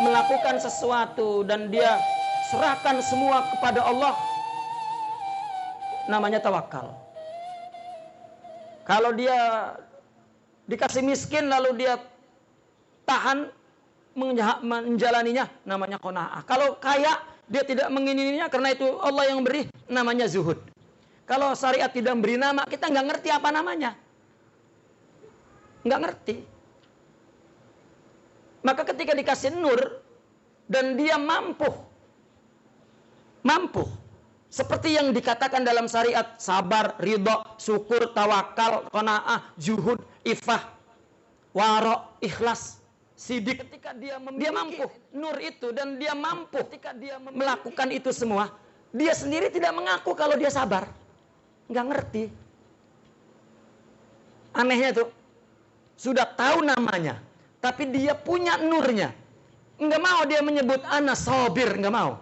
melakukan sesuatu dan dia serahkan semua kepada Allah, namanya tawakal. Kalau dia dikasih miskin lalu dia tahan menjalaninya, namanya qanaah. Kalau kaya dia tidak mengingininya karena itu Allah yang beri, namanya zuhud. Kalau syariat tidak memberi nama, kita nggak ngerti apa namanya. Nggak ngerti. Maka ketika dikasih nur dan dia mampu seperti yang dikatakan dalam syariat, sabar, ridho, syukur, tawakal, qanaah, zuhud, ifah, wara, ikhlas, sidik. Ketika dia mampu nur itu dan dia mampu ketika dia melakukan itu semua, dia sendiri tidak mengaku kalau dia sabar. Nggak ngerti. Anehnya tuh, sudah tahu namanya, tapi dia punya nurnya. Nggak mau dia menyebut ana sabir, nggak mau.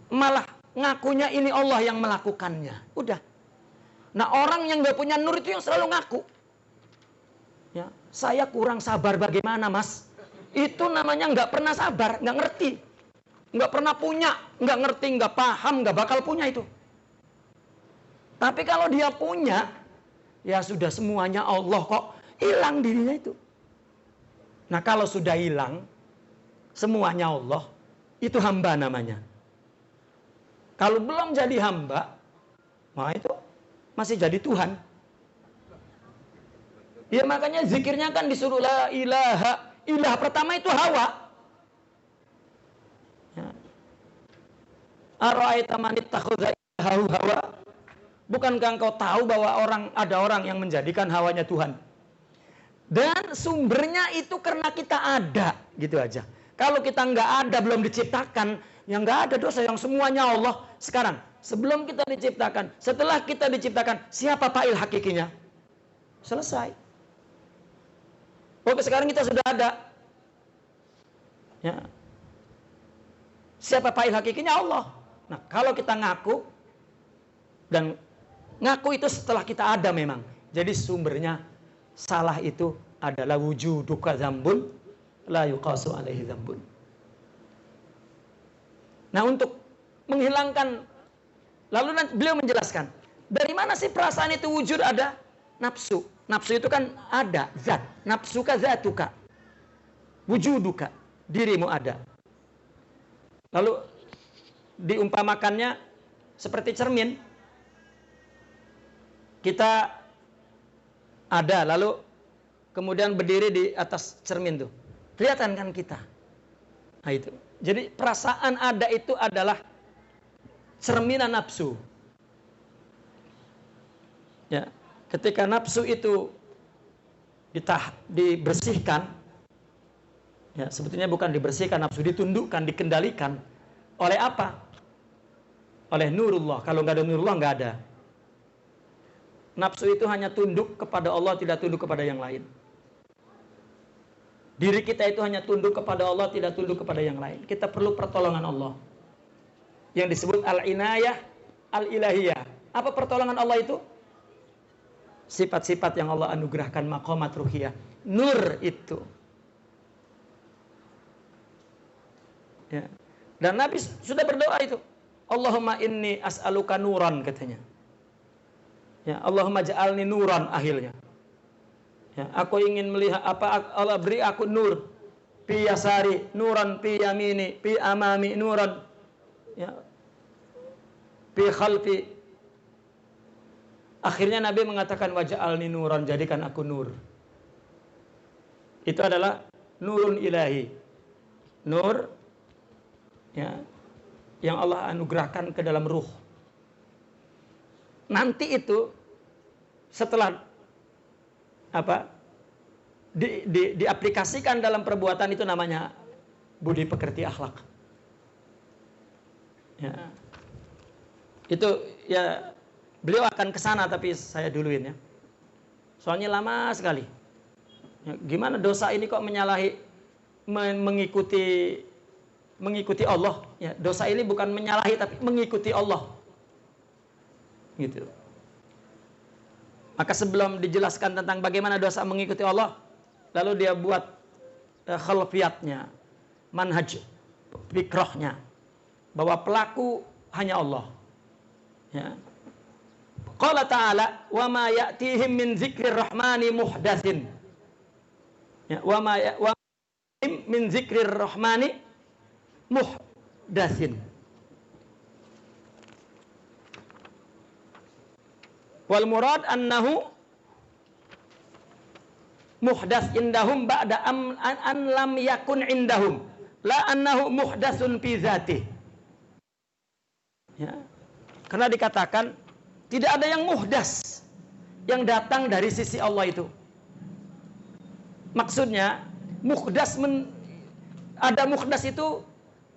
Malah ngakunya ini Allah yang melakukannya. Udah. Nah, orang yang nggak punya nur itu yang selalu ngaku. Ya, saya kurang sabar bagaimana, Mas? Itu namanya nggak pernah sabar, nggak ngerti. Nggak pernah punya, nggak ngerti, nggak paham, nggak bakal punya itu. Tapi kalau dia punya, ya sudah semuanya Allah kok. Hilang dirinya itu. Nah, kalau sudah hilang semuanya Allah, itu hamba namanya. Kalau belum jadi hamba, nah itu masih jadi Tuhan. Ya makanya zikirnya kan disuruh la ilaha. Ilah pertama itu Hawa. Ya. Ara'aita man ittakhadha ilahahu hawa. Bukankah engkau tahu bahwa ada orang yang menjadikan hawanya Tuhan? Dan sumbernya itu karena kita ada, gitu aja. Kalau kita nggak ada, belum diciptakan, yang nggak ada dosa, yang semuanya Allah. Sekarang, sebelum kita diciptakan, setelah kita diciptakan, siapa fa'il hakikinya? Selesai. Oke, sekarang kita sudah ada. Ya. Siapa fa'il hakikinya? Allah. Nah, kalau kita ngaku, dan ngaku itu setelah kita ada memang. Jadi sumbernya salah itu adalah wujuduka dzambun la yuqasu alaihi dzambun. Nah, untuk menghilangkan, lalu beliau menjelaskan, dari mana sih perasaan itu wujud ada? Nafsu. Nafsu itu kan ada, zat. Nafsuka zatuka. Wujuduka, dirimu ada. Lalu diumpamakannya seperti cermin. Kita ada, lalu kemudian berdiri di atas cermin tuh. Kelihatan kan kita. Nah itu. Jadi perasaan ada itu adalah cerminan nafsu. Ya, ketika nafsu itu dibersihkan, ya sebetulnya bukan dibersihkan, nafsu ditundukkan, dikendalikan. Oleh apa? Oleh nurullah. Kalau nggak ada nurullah, nggak ada. Nafsu itu hanya tunduk kepada Allah, tidak tunduk kepada yang lain. Diri kita itu hanya tunduk kepada Allah, tidak tunduk kepada yang lain. Kita perlu pertolongan Allah. Yang disebut al-inayah, al-ilahiyah. Apa pertolongan Allah itu? Sifat-sifat yang Allah anugerahkan, maqamat ruhiyah. Nur itu. Ya. Dan Nabi sudah berdoa itu. Allahumma inni as'aluka nuran, katanya. Ya, Allahumma ja'alni nuran, akhirnya. Ya, aku ingin melihat apa Allah beri aku nur. Fi yasari nuran, fi yamini, fi amami nuran. Ya. Fi khalfi. Akhirnya Nabi mengatakan waja'alni nuran, jadikan aku nur. Itu adalah nurun ilahi. Nur ya, yang Allah anugerahkan ke dalam ruh. Nanti itu setelah diaplikasikan dalam perbuatan itu namanya budi pekerti akhlak. Ya. Itu ya beliau akan ke sana tapi saya duluin ya. Soalnya lama sekali. Ya, gimana dosa ini kok mengikuti Allah? Ya, dosa ini bukan menyalahi tapi mengikuti Allah. Gitu. Maka sebelum dijelaskan tentang bagaimana dosa mengikuti Allah, lalu dia buat khalfiyatnya. manhaj fikrohnya bahwa pelaku hanya Allah. Ya. Qala ta'ala wa ma ya'tihim min dzikrir rahmani muhdatsin. Ya, wa ma min dzikrir rahmani muhdatsin. Wal murad annahu muhdats indahum ba'da an lam yakun indahum la annahu muhdatsun fi dzatihi. Ya. Karena dikatakan tidak ada yang muhdas yang datang dari sisi Allah itu. Maksudnya ada muhdas itu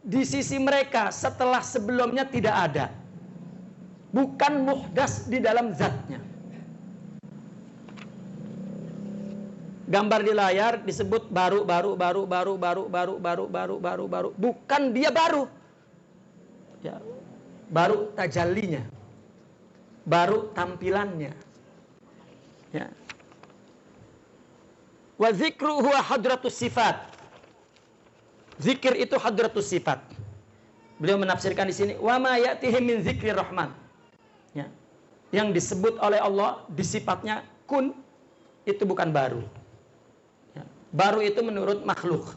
di sisi mereka setelah sebelumnya tidak ada. Bukan muhdas di dalam zatnya. Gambar di layar disebut baru. Bukan dia baru. Ya, baru tajallinya. Baru tampilannya. Ya. Wa zikru huwa hadratus sifat. Zikir itu hadratus sifat. Beliau menafsirkan di sini wa ma ya'tihim min zikrir rahman. Ya. Yang disebut oleh Allah di sifatnya kun itu bukan baru. Ya. Baru itu menurut makhluk.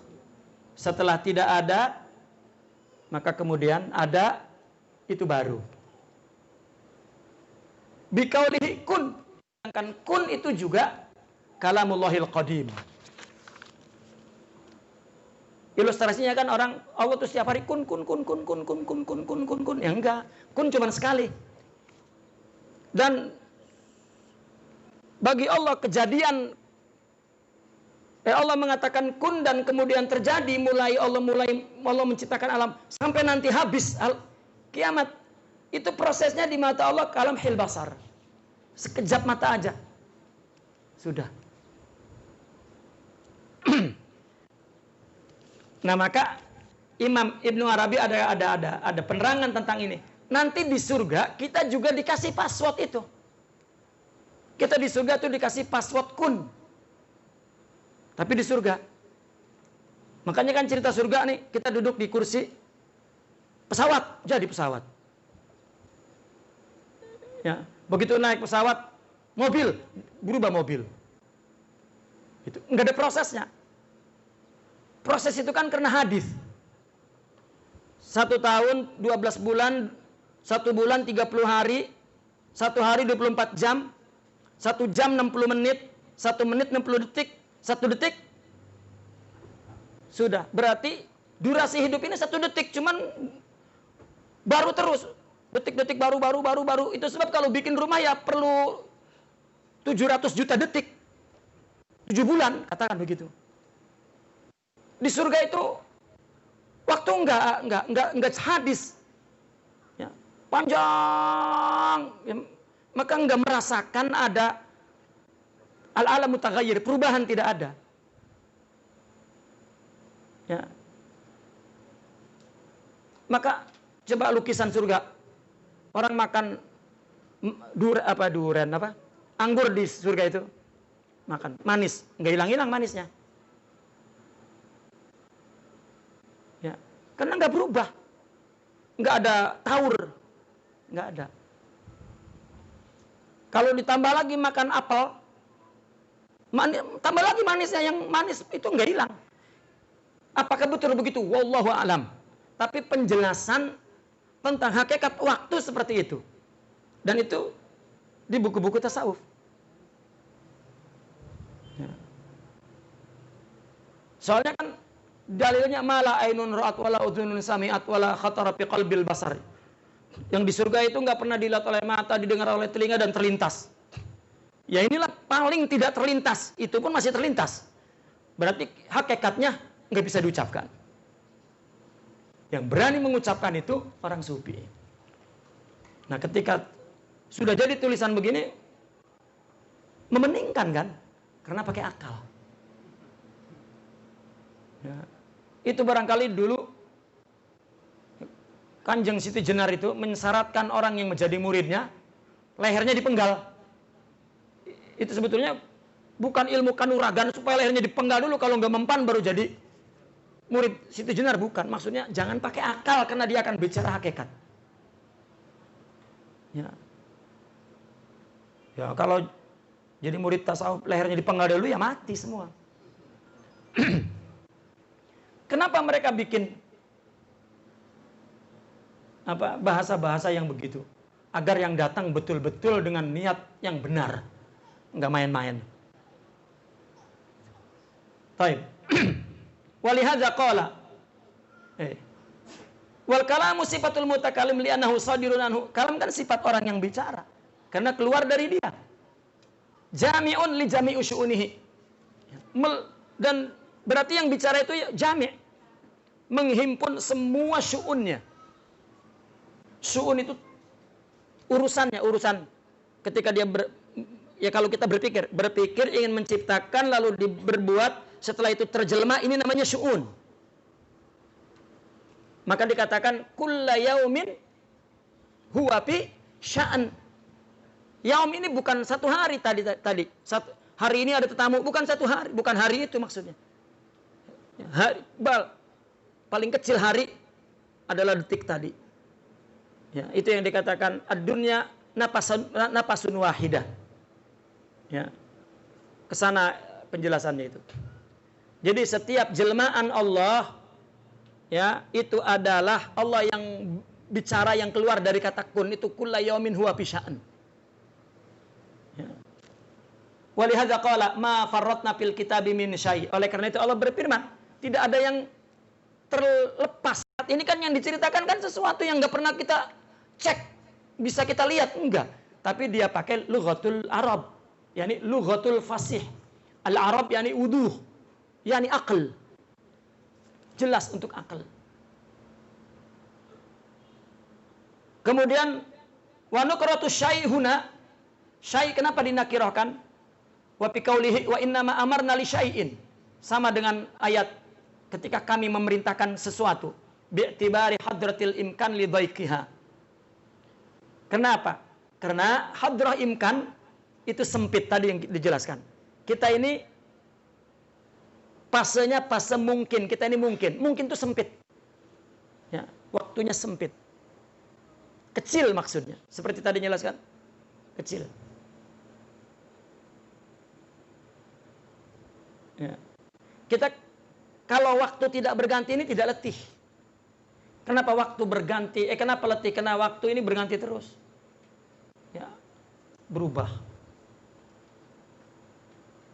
Setelah tidak ada maka kemudian ada itu baru. Biqaulihi kun. Sedangkan kun itu juga kalamullahil qadim. Ilustrasinya kan orang Allah tuh setiap hari kun. Ya enggak. Kun cuma sekali. Dan bagi Allah kejadian Allah mengatakan kun dan kemudian terjadi mulai Allah menciptakan alam sampai nanti habis kiamat. Itu prosesnya di mata Allah kalamhil basar. Sekejap mata aja. Sudah. Nah, maka Imam Ibnu Arabi ada penerangan tentang ini. Nanti di surga kita juga dikasih password itu. Kita di surga tuh dikasih password kun. Tapi di surga. Makanya kan cerita surga nih, kita duduk di kursi pesawat, jadi pesawat. Ya, begitu naik pesawat, mobil berubah mobil. Itu enggak ada prosesnya. Proses itu kan karena hadis. 1 tahun 12 bulan, 1 bulan 30 hari, 1 hari 24 jam, 1 jam 60 menit, 1 menit 60 detik, 1 detik. Sudah, berarti durasi hidup ini 1 detik, cuman baru terus. Detik-detik baru. Itu sebab kalau bikin rumah ya perlu 700 juta detik. 7 bulan, katakan begitu. Di surga itu waktu enggak hadis. Ya, panjang. Ya, maka enggak merasakan ada al-alam mutaghayyir, perubahan tidak ada. Ya. Maka coba lukisan surga. Orang makan anggur di surga itu. Makan manis, enggak hilang-hilang manisnya. Ya, karena enggak berubah. Enggak ada taur. Enggak ada. Kalau ditambah lagi makan apel, tambah lagi manisnya, yang manis itu enggak hilang. Apakah betul begitu? Wallahu a'lam. Tapi penjelasan tentang hakikat waktu seperti itu. Dan itu di buku-buku tasawuf. Ya. Soalnya kan dalilnya mala ainun ra'at wala udhunun sami'at wala khatara fi qalbil basar. Yang di surga itu enggak pernah dilihat oleh mata, didengar oleh telinga dan terlintas. Ya inilah paling tidak terlintas, itu pun masih terlintas. Berarti hakikatnya enggak bisa diucapkan. Yang berani mengucapkan itu orang sufi. Nah, ketika sudah jadi tulisan begini, memeningkan kan? Karena pakai akal. Ya. Itu barangkali dulu Kanjeng Siti Jenar itu mensyaratkan orang yang menjadi muridnya lehernya dipenggal. Itu sebetulnya bukan ilmu kanuragan supaya lehernya dipenggal dulu, kalau nggak mempan baru jadi murid Siti Jenar, bukan. Maksudnya jangan pakai akal karena dia akan bicara hakikat. Ya. Ya, kalau jadi murid tasawuf lehernya dipenggal dulu ya mati semua. Kenapa mereka bikin bahasa-bahasa yang begitu? Agar yang datang betul-betul dengan niat yang benar, nggak main-main. Taib. Walihadza qala. Wal kalamu sifatul mutakallim li'annahu sadirun anhu. Kalam kan sifat orang yang bicara karena keluar dari dia. Jami'un li jami'i syu'unihi. Dan berarti yang bicara itu ya jami', menghimpun semua syu'unnya. Syu'un itu urusannya, urusan ketika dia kalau kita berpikir ingin menciptakan lalu berbuat, setelah itu terjelma, ini namanya syu'un. Maka dikatakan kulla yaumin huwa fi sya'an. Yaum ini bukan satu hari tadi. Hari ini ada tetamu, bukan satu hari, bukan hari itu maksudnya. Paling kecil hari adalah detik tadi. Ya, itu yang dikatakan ad-dunya napasun wahidah. Ya. Kesana penjelasannya itu. Jadi setiap jelmaan Allah, ya, itu adalah Allah yang bicara, yang keluar dari kata kun, itu kulla yaumin huwa fi sya'an. Ya. Walihadza qala ma farratna fil kitabi min syai'. Oleh karena itu Allah berfirman, tidak ada yang terlepas. Ini kan yang diceritakan kan sesuatu yang enggak pernah kita cek, bisa kita lihat, enggak. Tapi dia pakai lughatul Arab, yakni lughatul fasih. Al-Arab yakni wuduh, yakni akal. Jelas untuk akal. Kemudian wa nukratu syai' huna. Syai' kenapa dinakirahkan? Wa fi qaulihi wa inna ma amarna li syai'in. Sama dengan ayat ketika kami memerintahkan sesuatu bi'tibari hadratil imkan li dhaiqiha. Kenapa? Karena hadrah imkan itu sempit tadi yang dijelaskan. Kita ini pasenya fase mungkin, kita ini mungkin itu sempit. Ya, waktunya sempit. Kecil maksudnya, seperti tadi dijelaskan. Kecil. Ya. Kita kalau waktu tidak berganti ini tidak letih. Kenapa waktu berganti? Kenapa letih? Karena waktu ini berganti terus. Ya, berubah.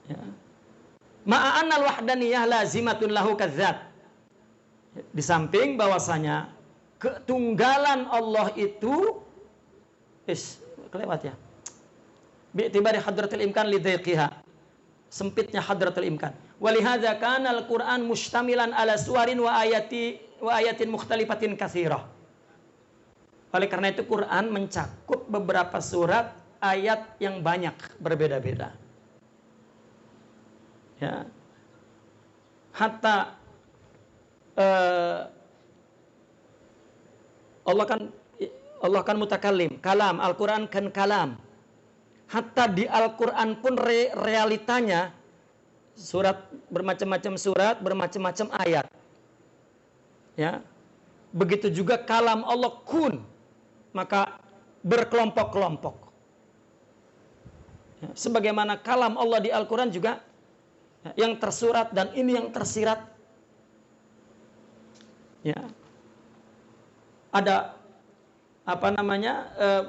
Ya. Ma'anal wahdaniyah lazimatun lahu kadzat. Di samping bahwasanya ketunggalan Allah itu kelewat ya. Bi'tibari hadratil imkan lidhiqiha. Sempitnya hadratul imkan. Walihadza kana al-Qur'an mustamilan ala suwarin wa ayatin mukhtalifatin katsirah. Oleh karena itu Quran mencakup beberapa surat, ayat yang banyak berbeda-beda. Ya. Hatta Allah kan mutakallim, kalam, Al-Qur'an kan kalam. Hatta di Al-Quran pun realitanya surat, bermacam-macam surat, bermacam-macam ayat. Ya. Begitu juga kalam Allah kun, maka berkelompok-kelompok. Ya. Sebagaimana kalam Allah di Al-Quran juga yang tersurat dan ini yang tersirat. Ya. Ada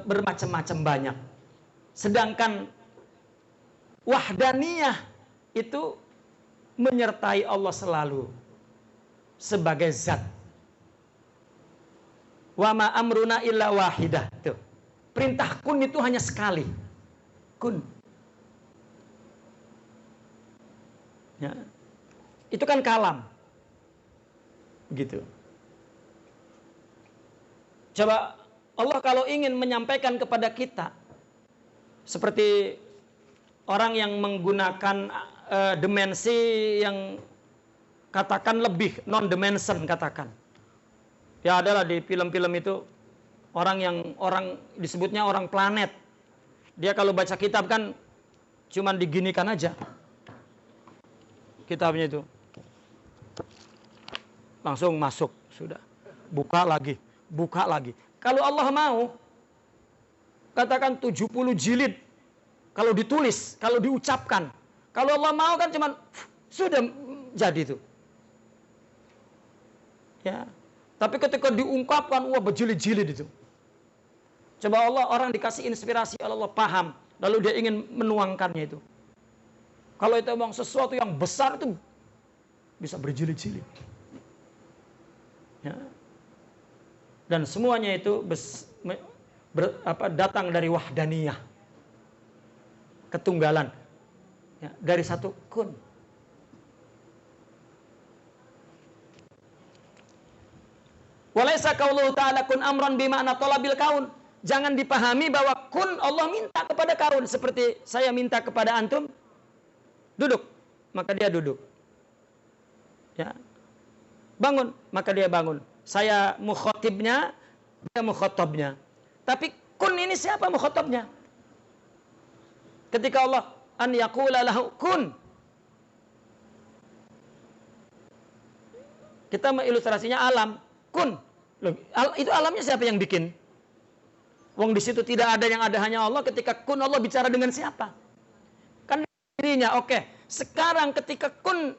bermacam-macam banyak. Sedangkan wahdaniyah itu menyertai Allah selalu sebagai zat. Wa ma amruna illa wahidah. Tuh. Perintah kun itu hanya sekali. Kun. Ya. Itu kan kalam. Gitu. Coba Allah kalau ingin menyampaikan kepada kita, seperti orang yang menggunakan dimensi yang katakan lebih non-dimension katakan. Ya adalah di film-film itu orang disebutnya orang planet. Dia kalau baca kitab kan cuman diginikan aja kitabnya itu. langsung masuk, sudah. Buka lagi. Kalau Allah mau, katakan 70 jilid, kalau ditulis, kalau diucapkan. Kalau Allah mau kan cuman sudah jadi itu. Ya. Tapi ketika diungkapkan, wah berjilid-jilid itu. Coba orang dikasih inspirasi oleh Allah, paham, lalu dia ingin menuangkannya itu. Kalau itu memang sesuatu yang besar itu bisa berjilid-jilid. Ya. Dan semuanya itu datang dari wahdaniyah, ketunggalan, ya, dari satu kun. Walaysa qauluhu ta'ala kun amran bima'na talabil kaun. Jangan dipahami bahwa kun Allah minta kepada kaun, seperti saya minta kepada antum duduk, maka dia duduk. Ya. Bangun, maka dia bangun. Saya mukhatibnya, dia mukhatabnya. Tapi kun ini siapa mukhatabnya? Ketika Allah an yaqula lahu kun. Kita mengilustrasinya alam, kun. Loh, itu alamnya siapa yang bikin? Wong di situ tidak ada, yang ada hanya Allah. Ketika kun, Allah bicara dengan siapa? Kan dirinya. Oke. Sekarang ketika kun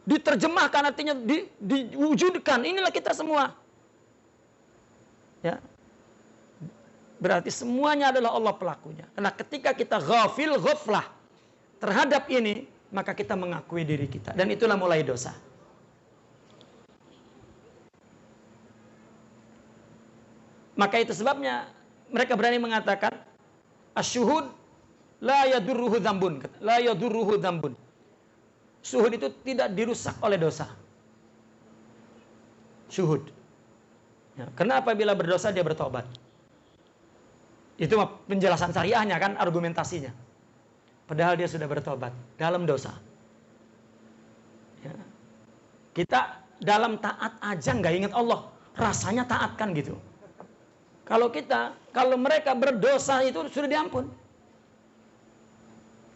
diterjemahkan, artinya diwujudkan, inilah kita semua. Ya. Berarti semuanya adalah Allah pelakunya. Karena ketika kita ghaflah terhadap ini, maka kita mengakui diri kita. Dan itulah mulai dosa. Maka itu sebabnya mereka berani mengatakan asyuhud la yadurruhu dzambun. La yadurruhu dzambun. Syuhud itu tidak dirusak oleh dosa. Syuhud. Ya, karena apabila berdosa dia bertobat. Itu penjelasan syariahnya kan, argumentasinya. Padahal dia sudah bertobat dalam dosa. Ya. Kita dalam taat aja nggak ingat Allah, rasanya taat kan gitu. Kalau mereka berdosa itu sudah diampun.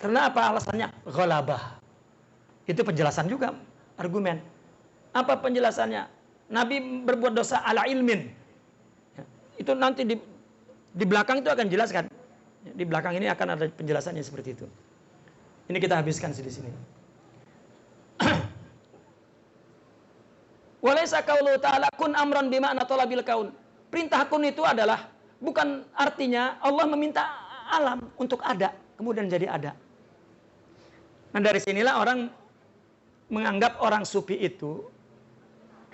Karena apa alasannya? Ghalabah. Itu penjelasan juga, argumen. Apa penjelasannya? Nabi berbuat dosa ala ilmin. Ya, itu nanti di belakang itu akan jelaskan. Di belakang ini akan ada penjelasannya seperti itu. Ini kita habiskan di sini. Walaysa qaulu ta'ala kun amran bima'na talabil kaun. Perintah kun itu adalah bukan artinya Allah meminta alam untuk ada, kemudian jadi ada. Nah dari sinilah orang menganggap orang sufi itu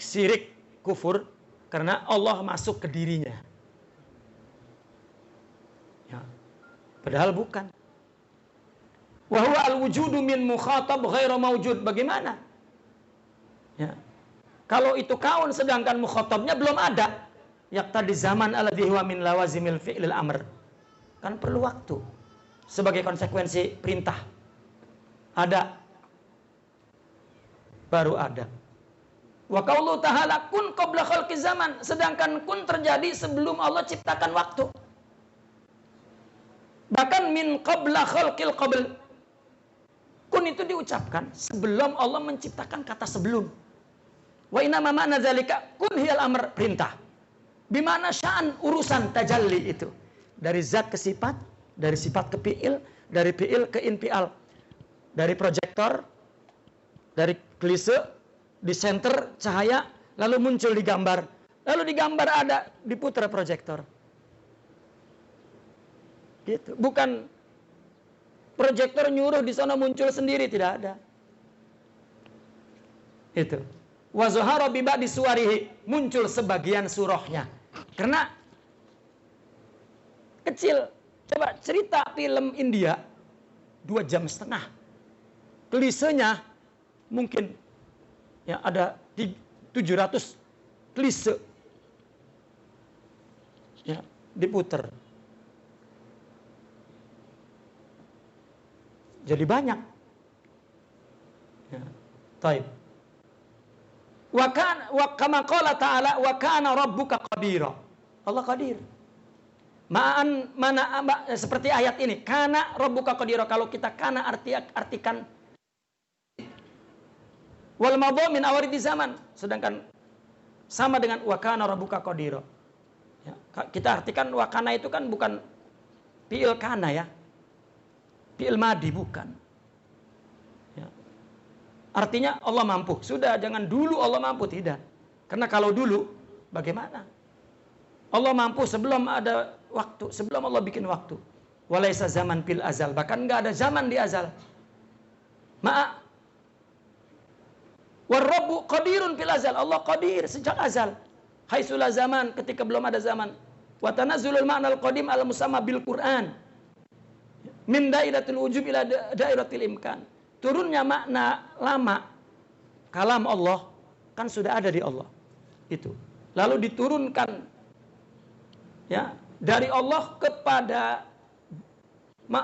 syirik, kufur, karena Allah masuk ke dirinya. Ya. Padahal bukan. Wa huwa al-wujudu min mukhatab ghairu mawjud. Bagaimana? Ya. Kalau itu kaun sedangkan mukhatabnya belum ada. Yaqtadi zaman alladhi huwa min lawazimil fi'lil amr. Kan perlu waktu. Sebagai konsekuensi perintah. Ada. Baru ada. Wa qaulu ta'ala kun qabla khalqi zaman. Sedangkan kun terjadi sebelum Allah ciptakan waktu. Bahkan min qabla khalqil qabl. Kun itu diucapkan sebelum Allah menciptakan kata sebelum. Wa inna ma ma'na dzalika kun hiyal amr, perintah. Bimana sya'an, urusan tajalli itu. Dari zat ke sifat, dari sifat ke fi'il, dari fi'il ke infial. Dari proyektor, dari klise, di center cahaya, lalu muncul di gambar. Lalu di gambar ada, diputar proyektor. Gitu. Bukan proyektor nyuruh di sana muncul sendiri, tidak ada. Itu. Wa zahara bi ba'di suwarihi, muncul sebagian surahnya. Karena kecil. Coba cerita film India 2,5 jam. Klisenya mungkin ya ada 700 klise. Ya, diputer. Jadi banyak. Ya. Taib. Wa kama qala ta'ala wa kana rabbuka qadira. Allah qadir. Seperti ayat ini, kana rabbuka qadira. Kalau kita kana artikan Wal madha min awaridi zaman. Sedangkan sama dengan wa kana rabbuka qadira. Ya, kita artikan wa kana itu kan bukan fi'il kana ya. Fi'il madi bukan. Ya. Artinya Allah mampu. Sudah, jangan dulu Allah mampu, tidak. Karena kalau dulu bagaimana? Allah mampu sebelum ada waktu, sebelum Allah bikin waktu. Walaisa zaman fil azal, bahkan enggak ada zaman di azal. Ma'a warabbu qadirun fil azal, Allah qadir sejak azal. Haitsula zaman, ketika belum ada zaman. Wa tanazzulul ma'nal qadim al musamma bil Qur'an. Min dairatul wujub ila dairatil imkan. Turunnya makna lama kalam Allah kan sudah ada di Allah. Itu. Lalu diturunkan ya dari Allah kepada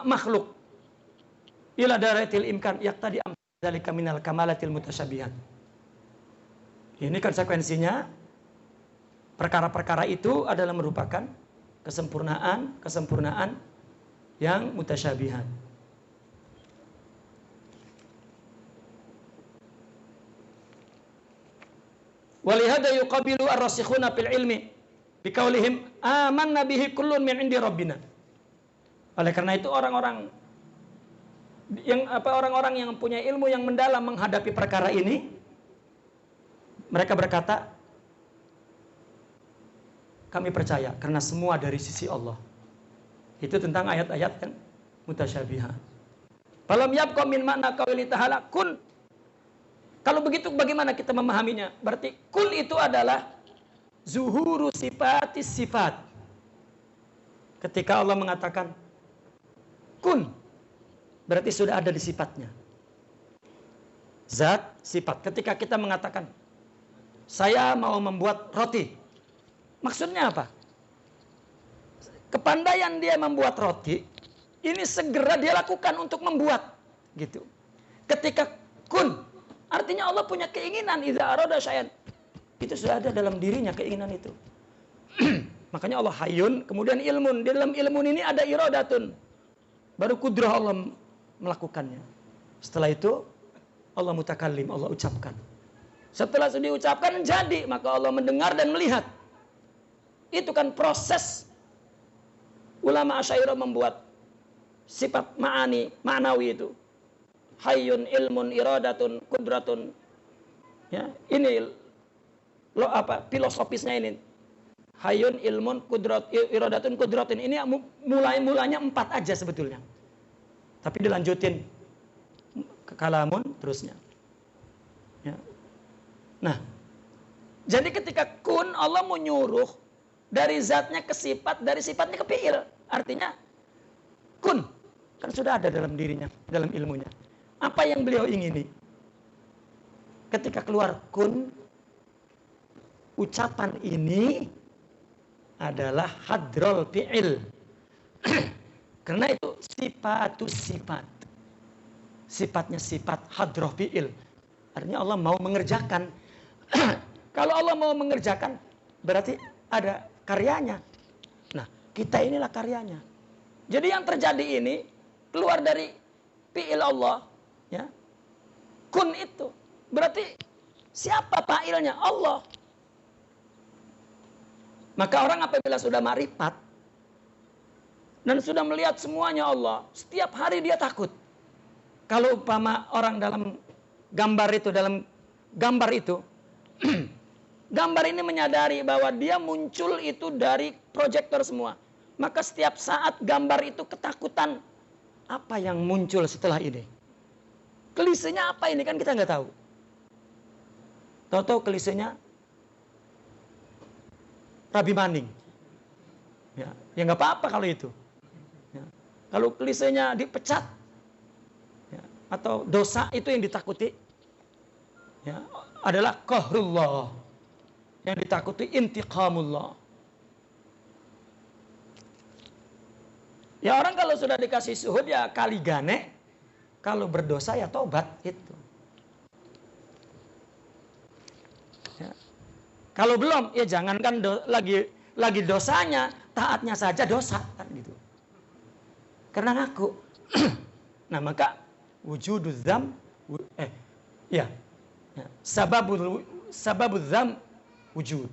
makhluk ila dairatil imkan yaqtadi amsalika minal kamalatil mutasyabihat. Ini konsekuensinya perkara-perkara itu adalah merupakan kesempurnaan yang mutasyabihat. Walihada yuqabilu ar-rasikhuna fil ilmi biqaulihim amanna bihi kullun min indi rabbina. Oleh karena itu orang-orang yang punya ilmu yang mendalam menghadapi perkara ini, mereka berkata, kami percaya karena semua dari sisi Allah. Itu tentang ayat-ayat yang mutasyabihat. Falam yabqa min makna qauli ta'ala kun. Kalau begitu bagaimana kita memahaminya? Berarti kun itu adalah zuhuru sifatis sifat. Ketika Allah mengatakan kun, berarti sudah ada di sifatnya. Zat, sifat. Ketika kita mengatakan saya mau membuat roti, maksudnya apa? Kepandaian dia membuat roti, ini segera dia lakukan untuk membuat, gitu. Ketika kun, artinya Allah punya keinginan, idza arada syai'an, itu sudah ada dalam dirinya keinginan itu. Makanya Allah hayyun, kemudian ilmun. Di dalam ilmun ini ada iradatun, baru kudrah Allah melakukannya. Setelah itu Allah mutakallim, Allah ucapkan. Setelah sudah diucapkan jadi, maka Allah mendengar dan melihat. Itu kan proses ulama Asy'ariyah membuat sifat ma'nawi itu. Hayyun, ilmun, iradatun, kudratun. Ya, ini filosofisnya ini. Hayyun, ilmun, iradatun, kudratun. Ini mulanya 4 aja sebetulnya. Tapi dilanjutin ke kalamun terusnya. Ya. Nah, jadi ketika kun, Allah menyuruh dari zatnya ke sifat, dari sifatnya ke fi'il. Artinya kun kan sudah ada dalam dirinya, dalam ilmunya. Apa yang beliau ingini? Ketika keluar kun, ucapan ini adalah hadrol fi'il. Karena itu sifatus sifat. Sifatnya sifat hadroh fi'il. Artinya Allah mau mengerjakan. Kalau Allah mau mengerjakan, berarti ada karyanya. Nah, kita inilah karyanya. Jadi yang terjadi ini keluar dari fi'il Allah, ya. Kun itu berarti siapa fa'ilnya? Allah. Maka orang apabila sudah ma'rifat dan sudah melihat semuanya Allah, setiap hari dia takut. Kalau umpama orang dalam gambar itu gambar ini menyadari bahwa dia muncul itu dari proyektor semua. Maka setiap saat gambar itu ketakutan. Apa yang muncul setelah ini? Klisenya apa ini? Kan kita nggak tahu. Tahu-tahu klisenya Rabi Maning. Ya nggak apa-apa kalau itu. Ya. Kalau klisenya dipecat, ya, atau dosa itu yang ditakuti, ya, adalah qahrullah. Yang ditakuti intiqamullah. Ya orang kalau sudah dikasih suhud ya kali gane. Kalau berdosa ya tobat itu. Ya. Kalau belum ya jangankan lagi dosanya, taatnya saja dosa kan gitu. Karena ngaku. Nah maka wujuduz dzam Ya, sababul dzam wujud.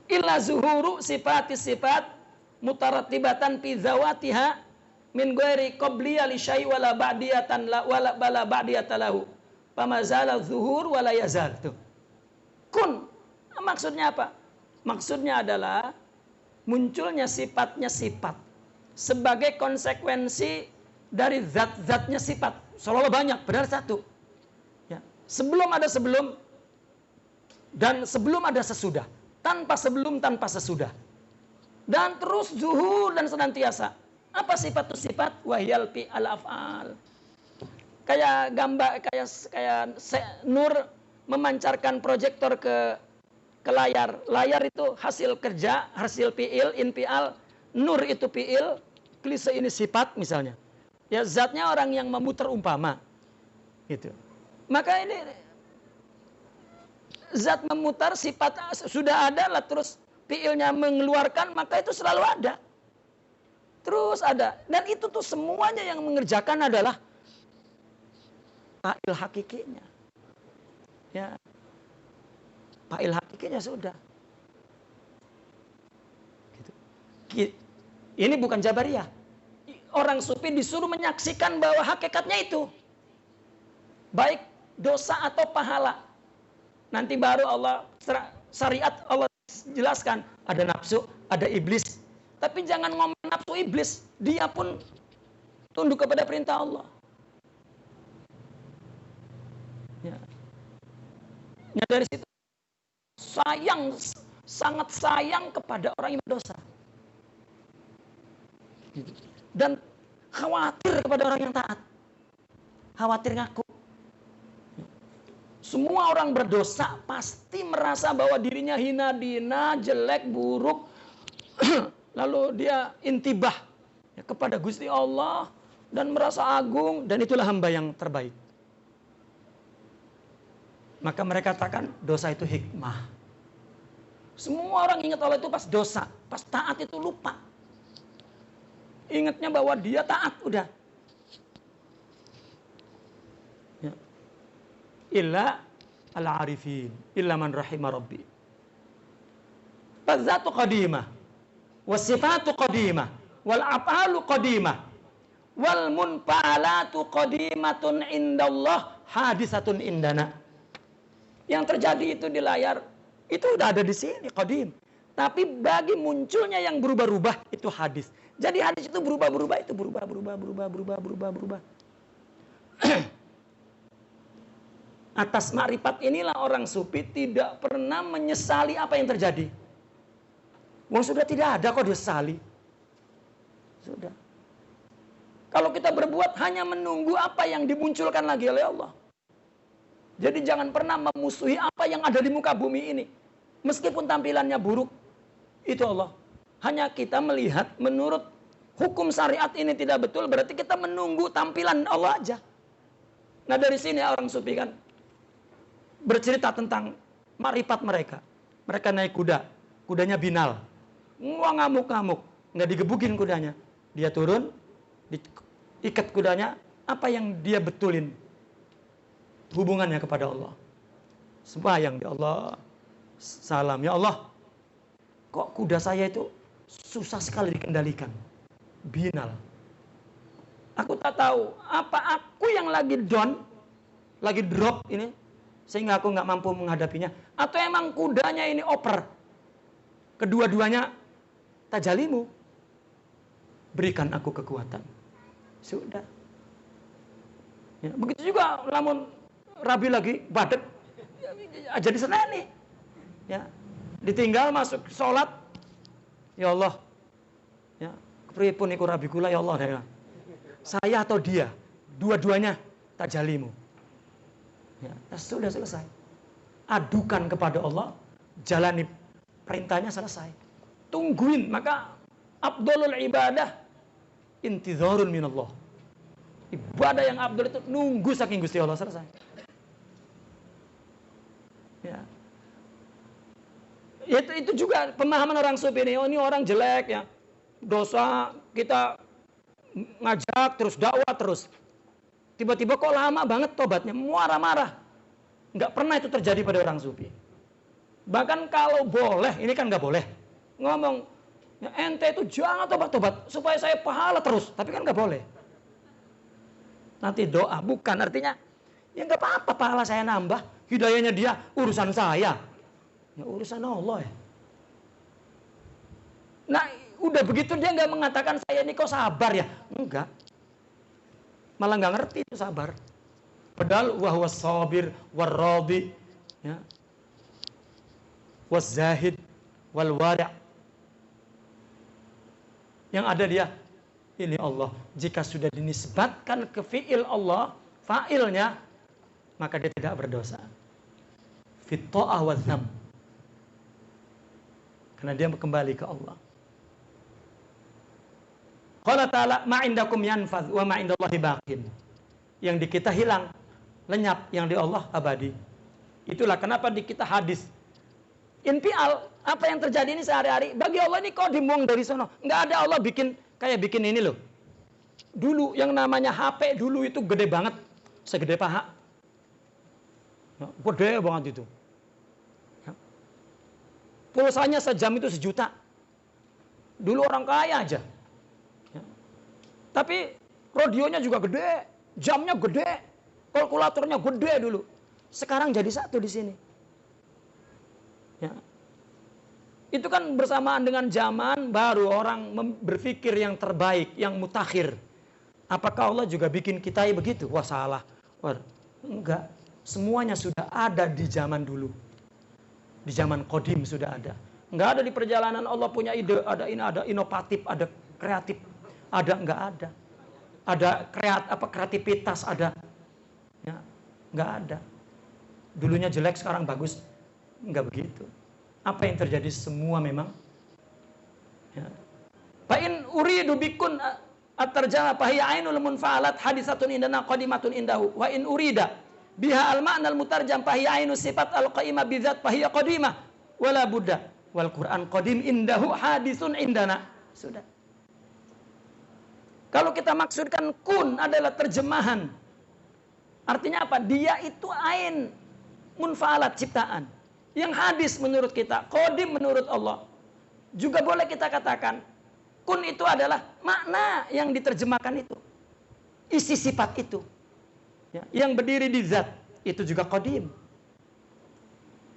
Illa zuhuru sifat mutarattibatan fi zawatiha min ghairi qabliya li syai' wala ba'diyatan la wala bala ba'diyata lahu. Pamazala zuhur wala yazal. Tuh. Kun. Maksudnya apa? Maksudnya adalah munculnya sifatnya sifat sebagai konsekuensi dari zat-zatnya sifat. Seolah-olah banyak, benar satu. Ya. Sebelum ada sebelum dan sebelum ada sesudah. Tanpa sebelum, tanpa sesudah. Dan terus zuhur dan senantiasa. Apa sifat itu sifat? Wahyal fi al-af'al. Kayak gambar, kayak nur memancarkan proyektor ke layar. Layar itu hasil kerja, hasil fi'il, infial. Nur itu fi'il, klise ini sifat misalnya. Ya zatnya orang yang memutar umpama. Gitu. Maka ini zat memutar sifat sudah ada lah, terus fi'ilnya mengeluarkan, maka itu selalu ada. Terus ada. Dan itu tuh semuanya yang mengerjakan adalah fa'il hakikinya. Ya. Fa'il hakikinya sudah. Gitu. Ini bukan Jabariyah. Orang sufi disuruh menyaksikan bahwa hakikatnya itu. Baik dosa atau pahala. Nanti baru Allah syariat Allah jelaskan ada nafsu, ada iblis. Tapi jangan ngomong nafsu iblis, dia pun tunduk kepada perintah Allah. Ya. Nah, dari situ sangat sayang kepada orang yang berdosa. Dan khawatir kepada orang yang taat. Khawatir ngaku. Semua orang berdosa pasti merasa bahwa dirinya hina, dina, jelek, buruk. Lalu dia intibah kepada Gusti Allah dan merasa agung, dan itulah hamba yang terbaik. Maka mereka katakan dosa itu hikmah. Semua orang ingat Allah itu pas dosa, pas taat itu lupa. Ingatnya bahwa dia taat, udah. Ya. Illa al-arifin, illa man rahimah rabbi. Fadzatu qadimah, wasifatu qadimah, wal af'alu qadimah, wal munfa'alatu qadimatun indallah, hadisatun indana. Yang terjadi itu di layar, itu udah ada di sini, qadim. Tapi bagi munculnya yang berubah-ubah, itu hadis. Jadi hadis itu berubah-berubah, itu berubah. Atas makrifat inilah orang sufi tidak pernah menyesali apa yang terjadi. Wong sudah tidak ada kok disesali. Sudah. Kalau kita berbuat hanya menunggu apa yang dimunculkan lagi oleh Allah. Jadi jangan pernah memusuhi apa yang ada di muka bumi ini. Meskipun tampilannya buruk, itu Allah. Hanya kita melihat menurut hukum syariat ini tidak betul, berarti kita menunggu tampilan Allah aja. Nah dari sini orang sufi kan bercerita tentang makrifat mereka. Mereka naik kuda, kudanya binal. Ngamuk-ngamuk, nggak digebukin kudanya. Dia turun, diikat kudanya, apa yang dia betulin? Hubungannya kepada Allah. Sembahyang di Allah, salam, ya Allah. Kok kuda saya itu susah sekali dikendalikan? Binal. Aku tak tahu, apa aku yang lagi down, lagi drop ini, sehingga aku nggak mampu menghadapinya, atau emang kudanya ini oper? Kedua-duanya tajalimu. Berikan aku kekuatan. Sudah. Ya, begitu juga lamun rabi lagi badet, jadi seneni. Ya, ditinggal masuk sholat, ya Allah. Ya, pripun iku rabi kula ya Allah. Ya. Saya atau dia, dua-duanya tajalimu. Ya, sudah selesai. Adukan kepada Allah, jalani perintahnya, selesai. Tungguin, maka afdhalul ibadah intizarun minallah. Ibadah yang afdal itu nunggu saking Gusti Allah, selesai. Ya. Itu juga pemahaman orang sufi ini. Oh, ini orang jelek ya. Dosa, kita ngajak terus, dakwah terus. Tiba-tiba kok lama banget tobatnya, marah-marah. Nggak pernah itu terjadi pada orang sufi. Bahkan kalau boleh, ini kan nggak boleh. Ngomong, ya, ente itu jangan tobat-tobat, supaya saya pahala terus. Tapi kan nggak boleh. Nanti doa, bukan artinya, ya nggak apa-apa pahala saya nambah. Hidayahnya dia, urusan saya. Ya urusan Allah ya. Nah, udah begitu dia nggak mengatakan saya ini kok sabar ya. Enggak. Malah nggak ngerti itu sabar. Padahal wahwa sabir warradi, ya, wazahid wal wari'. Yang ada dia, ini Allah. Jika sudah dinisbatkan ke fi'il Allah, fa'ilnya, maka dia tidak berdosa. Fit ta'ah wa dzam. Karena dia kembali ke Allah. Qala ta'ala ma indakum yanfadh wa ma indallahi baqin. Yang di kita hilang, lenyap, yang di Allah abadi. Itulah kenapa di kita hadis. Infial, apa yang terjadi ini sehari-hari, bagi Allah ini kok dibuang dari sono. Enggak ada Allah bikin ini loh. Dulu yang namanya HP dulu itu gede banget, segede paha. Ya, gede banget itu. Ya. Pulsanya sejam itu 1 juta. Dulu orang kaya aja. Ya. Tapi radionya juga gede, jamnya gede, kalkulatornya gede dulu. Sekarang jadi satu di sini. Ya. Itu kan bersamaan dengan zaman baru orang berpikir yang terbaik, yang mutakhir. Apakah Allah juga bikin kita begitu? Wah salah. Wah, enggak. Semuanya sudah ada di zaman dulu. Di zaman qadim sudah ada. Enggak ada di perjalanan Allah punya ide, ada inovatif, ada kreatif. Enggak ada. Ada kreativitas, ada. Ya, enggak ada. Dulunya jelek, sekarang bagus. Enggak begitu. Apa yang terjadi semua memang. Ya. Fa in uridu bikun at-tarjama fa hiya ainul munfa'alat hadisatun indana qadimatun indahu wa in urida biha al-ma'na al-mutarjam fa hiya ainu sifat al-qa'imah bidzat fa hiya qadimah wala budda wal Qur'an qadim indahu hadisun indana. Sudah. Kalau kita maksudkan kun adalah terjemahan. Artinya apa? Dia itu ain munfa'alat ciptaan. Yang hadis menurut kita, qadim menurut Allah. Juga boleh kita katakan, kun itu adalah makna yang diterjemahkan itu. Isi sifat itu. Ya, yang berdiri di zat, itu juga qadim.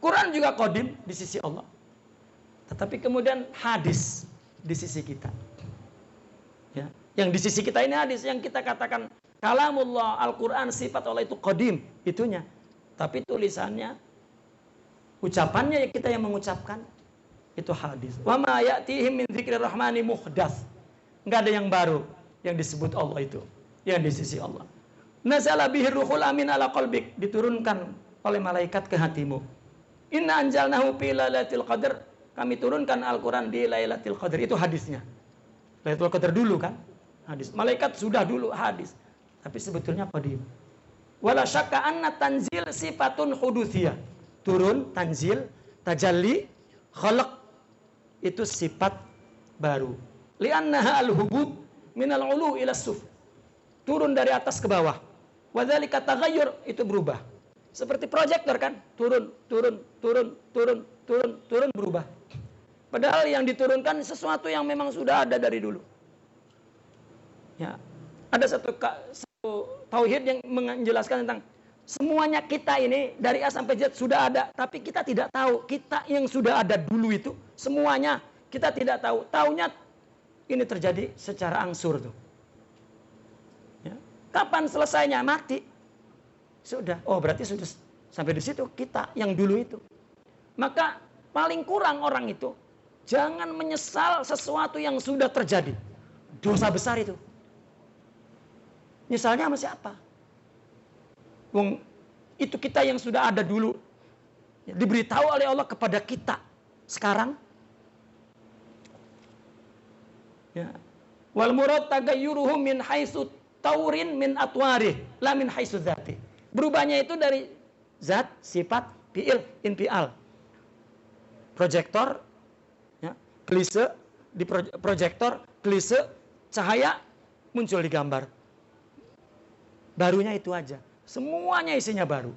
Quran juga qadim di sisi Allah. Tetapi kemudian hadis di sisi kita. Ya, yang di sisi kita ini hadis, yang kita katakan, kalamullah, Al-Quran, sifat Allah itu qadim, itunya. Tapi tulisannya, ucapannya kita yang mengucapkan itu hadis. Wa ma ya'tihim min dzikrir rahmani muhdas. Enggak ada yang baru yang disebut Allah itu, yang di sisi Allah. Nazala bihi ruhul amin ala qalbik, diturunkan oleh malaikat ke hatimu. Inna anjalnahu fi lailatul qadar, kami turunkan Al-Qur'an di Lailatul Qadar, itu hadisnya. Lailatul Qadar dulu kan? Hadis. Malaikat sudah dulu hadis. Tapi sebetulnya qadim. Wala syakka anna tanzil sifatun hudutsiyah. Turun, tanzil, tajalli, khalaq, itu sifat baru. Li'annaha al-hubub minal ulu ila suf. Turun dari atas ke bawah. Wa dzalika taghayyur, itu berubah. Seperti proyektor kan, turun, berubah. Padahal yang diturunkan sesuatu yang memang sudah ada dari dulu. Ya, ada satu tauhid yang menjelaskan tentang semuanya kita ini dari A sampai Z sudah ada, tapi kita tidak tahu. Kita yang sudah ada dulu itu, semuanya kita tidak tahu. Taunya ini terjadi secara angsur tuh. Ya. Kapan selesainya? Mati. Sudah. Oh berarti sudah sampai di situ kita yang dulu itu. Maka paling kurang orang itu jangan menyesal sesuatu yang sudah terjadi. Dosa besar itu. Nyesalnya sama siapa? Wong itu kita yang sudah ada dulu, diberitahu oleh Allah kepada kita sekarang. Ya. Wal murad tagayyuruhu min haitsu taurin min atwarih, la min haitsu dzati. Berubahnya itu dari zat, sifat, fi'il, infial. Proyektor, ya, klise di proyektor, klise, cahaya muncul di gambar. Barunya itu aja. Semuanya isinya baru.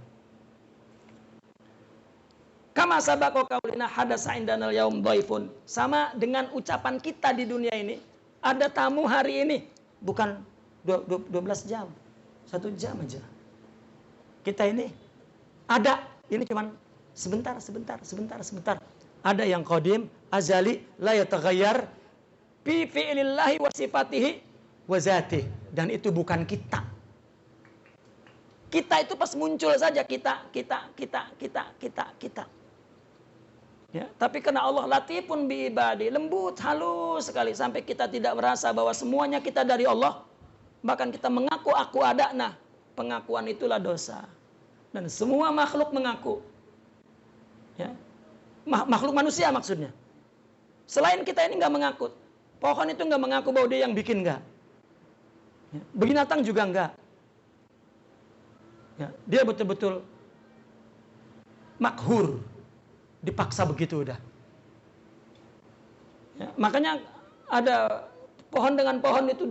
Kama sabaqo qaulina hadasa indanal yaum dhaifun. Sama dengan ucapan kita di dunia ini. Ada tamu hari ini. Bukan 12 jam. 1 jam aja. Kita ini ada. Ini cuman sebentar. Ada yang qadim, azali, la yataghayyar, fi fi'lillahi wa sifatihi wa zatih. Dan itu bukan kita. Kita itu pas muncul saja kita. Ya, tapi karena Allah latifun bi ibadi, lembut, halus sekali sampai kita tidak merasa bahwa semuanya kita dari Allah. Bahkan kita mengaku aku ada. Nah, pengakuan itulah dosa. Dan semua makhluk mengaku. Ya. Makhluk manusia maksudnya. Selain kita ini nggak mengaku. Pohon itu nggak mengaku bahwa dia yang bikin, nggak. Ya. Binatang juga nggak. Ya, dia betul-betul makhur, dipaksa begitu udah. Ya, makanya ada pohon dengan pohon itu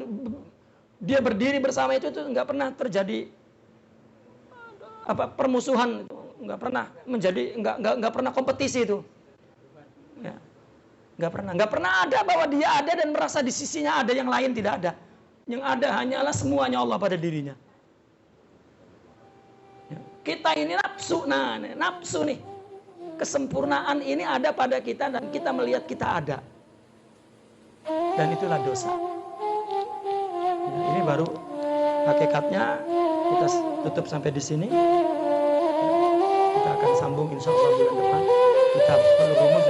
dia berdiri bersama itu nggak pernah terjadi permusuhan, nggak pernah menjadi nggak pernah kompetisi itu. Ya, nggak pernah ada bahwa dia ada dan merasa di sisinya ada yang lain, tidak ada. Yang ada hanyalah semuanya Allah pada dirinya. Kita ini nafsu, nafsu nih. Kesempurnaan ini ada pada kita dan kita melihat kita ada. Dan itulah dosa. Ya, ini baru hakikatnya. Kita tutup sampai di sini. Kita akan sambung insya Allah bulan depan. Kita perlu rumus